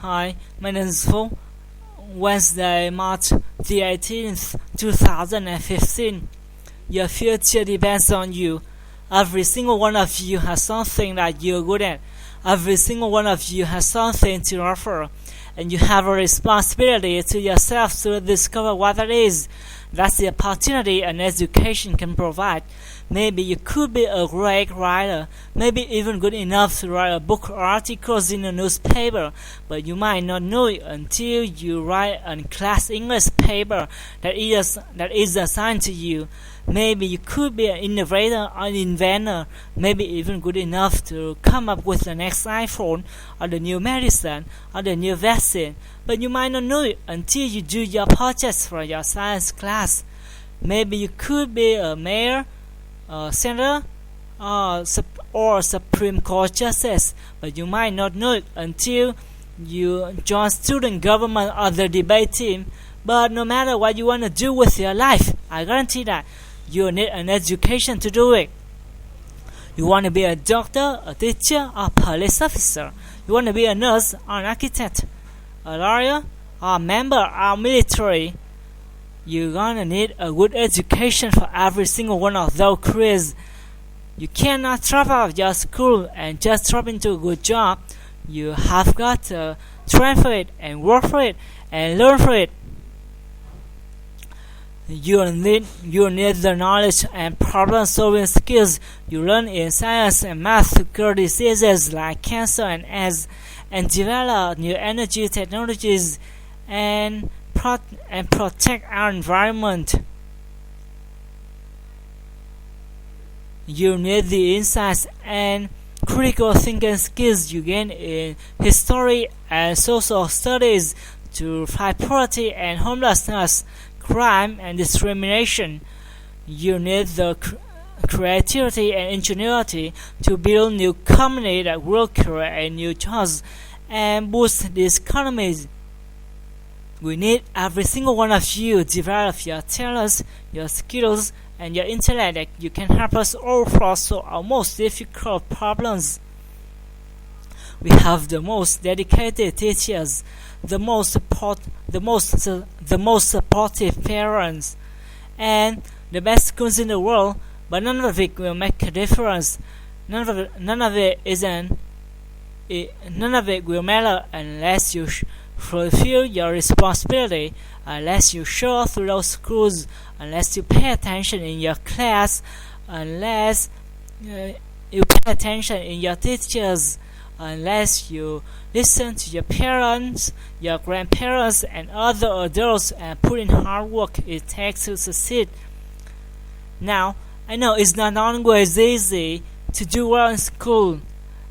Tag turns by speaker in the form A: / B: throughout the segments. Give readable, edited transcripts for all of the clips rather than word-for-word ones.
A: Hi, my name is Fu. Wednesday, March the 18th, 2015. Your future depends on you. Every single one of you has something that you're good at. Every single one of you has something to offer. And you have a responsibility to yourself to discover what that is. That's the opportunity an education can provide. Maybe you could be a great writer, maybe even good enough to write a book or articles in a newspaper, but you might not know it until you write a class English paper that is assigned to you. Maybe you could be an innovator or an inventor, maybe even good enough to come up with the next iPhone or the new medicine or the new vaccine, but you might not know it until you do your projects for your science class. Maybe you could be a mayor, a senator, or Supreme Court justice, but you might not know it until you join student government or the debate team. But no matter what you want to do with your life, I guarantee that you need an education to do it. You want to be a doctor, a teacher, or a police officer. You want to be a nurse or an architect, a lawyer, or a member of military. You're gonna need a good education for every single one of those careers. You cannot drop out of your school and just drop into a good job. You have got to train for it and work for it and learn for it. You need the knowledge and problem-solving skills you learn in science and math to cure diseases like cancer and AIDS, and develop new energy technologies and protect our environment. You need the insights and critical thinking skills you gain in history and social studies to fight poverty and homelessness, crime and discrimination. You need the creativity and ingenuity to build new companies that will create new jobs and boost the economy. We need every single one of you to develop your talents, your skills, and your intellect that you can help us all solve our most difficult problems. We have the most dedicated teachers, the most supportive parents, and the best schools in the world. But none of it will make a difference. None of it will matter unless you fulfill your responsibility, unless you show up through those schools, unless you pay attention in your class, unless you pay attention in your teachers, unless you listen to your parents, your grandparents, and other adults and put in hard work it takes to succeed. Now, I know it's not always easy to do well in school.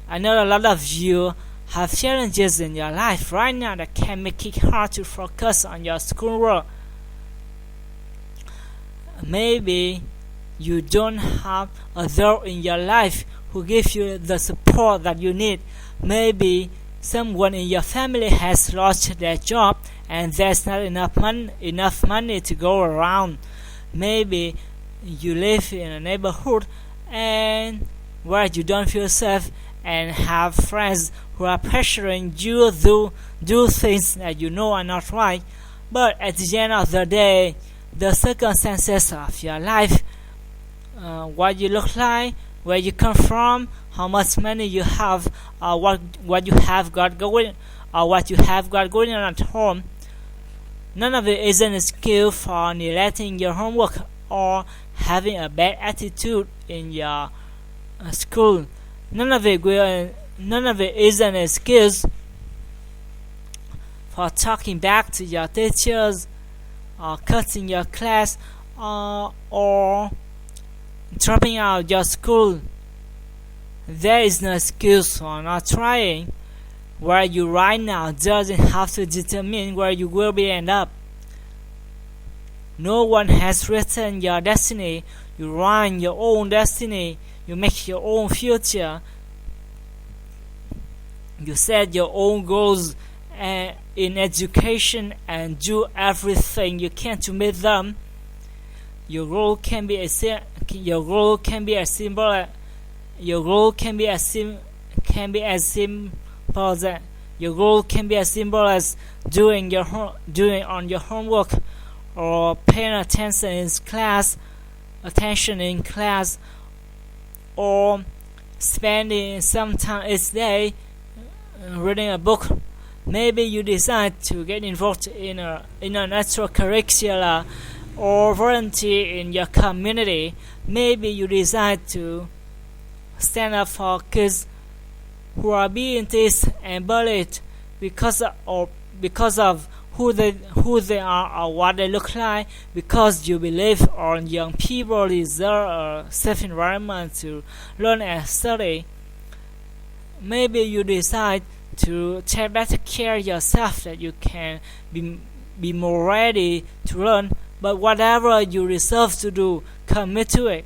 A: I know a lot of you have challenges in your life right now that can make it hard to focus on your schoolwork. Maybe you don't have adults in your life who give you the support that you need. Maybe someone in your family has lost their job and there's not enough money to go around. Maybe you live in a neighborhood and where you don't feel safe and have friends who are pressuring you to do things that you know are not right. But at the end of the day, the circumstances of your life, what you look like, where you come from, how much money you have, what you have got going, or what you have got going on at home, none of it is an excuse for neglecting your homework or having a bad attitude in your school. None of it is an excuse for talking back to your teachers, or cutting your class, or dropping out your school. There is no excuse for not trying. Where you right now doesn't have to determine where you will be end up. No one has written your destiny. You write your own destiny. You make your own future. You set your own goals in education and do everything you can to meet them. Your goal can be as simple as Your goal can be as simple as doing on your homework, or paying attention in class, or spending some time each day reading a book. Maybe you decide to get involved in a natural curricula or volunteer in your community. Maybe you decide to stand up for kids who are being teased and bullied because of who they are or what they look like, because you believe all young people deserve a safe environment to learn and study. Maybe you decide to take better care of yourself, that you can be more ready to learn. But whatever you resolve to do, commit to it.